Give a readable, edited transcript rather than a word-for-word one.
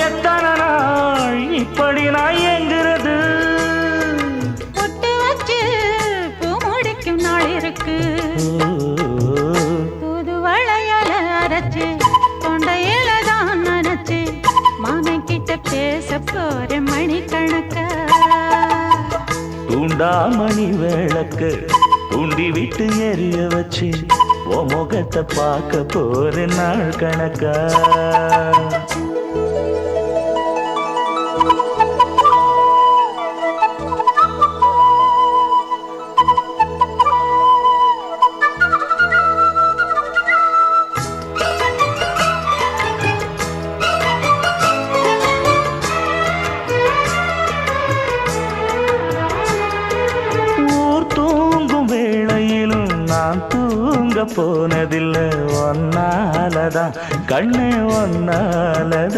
எத்தனை நாள் இப்படி நான் எங்கிறது? பொட்டு வச்சு பூ முடிக்கும் நாள் இருக்கு. புது வளையல அரைச்சு தொண்டையில தான் நினைச்சு மாமன் கிட்ட பேச போற மணிக்கணக்கா. தூண்டாமணி விளக்கு தூண்டி விட்டு எரிய வச்சு ஓ முகத்தை பார்க்க போற நாள் கணக்கா. நான் தூங்க போனதில்லை ஒன்னாலதான் கண்ணே ஒன்னாலதான்.